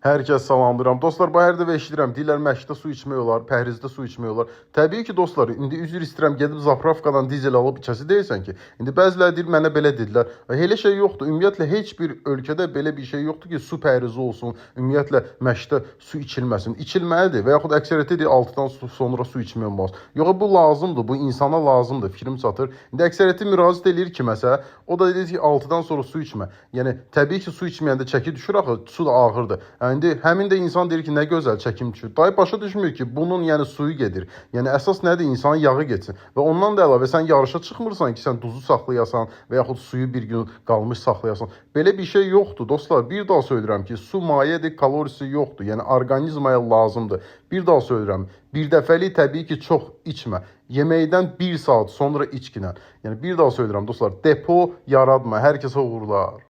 Hər kəs salamlayıram. Dostlar, bu hər dəfə eşidirəm. Deyirlər məşqdə su içmək olar, pəhrizdə su içmək olar. Təbii ki, dostlar, indi üzr istəyirəm, gedib zapravkadan dizel alıb içəsi deyilsən ki. İndi bəziləri deyir, mənə belə dedilər. Elə şey yoxdur. Ümumiyyətlə heç bir ölkədə belə bir şey yoxdur ki, su pəhrizi olsun. Ümumiyyətlə məşqdə su içilməsin. İçilməlidir və yaxud əksəriyyəti deyir 6-dan sonra su içmək olmaz. Yox, bu lazımdır. Bu insana lazımdır. Fikrim çatır. İndi əksəriyyəti müraciət eləyir ki, məsələ, o da deyir ki, 6-dan sonra su içmə. Yəni təbii ki, su içməyəndə çəki düşür axı, su da ağırdır. İndi həmin də insan deyir ki, nə gözəl çəkim düşür. Dayı başa düşmür ki, bunun yəni suyu gedir. Yəni əsas nədir? İnsanın yağı getsin. Və ondan da əlavə sən yarışa çıxmırsan ki, sən duzu saxlayasan və yaxud suyu bir gün qalmış saxlayasan. Belə bir şey yoxdur, dostlar. Bir daha söyləyirəm ki, su mayedir, kalorisi yoxdur. Yəni orqanizmaya lazımdır. Bir daha söyləyirəm, bir dəfəlik təbii ki, çox içmə. Yeməkdən 1 saat sonra içkinə. Yəni bir daha söyləyirəm, dostlar, depo yaratma. Hər kəsə uğurlar.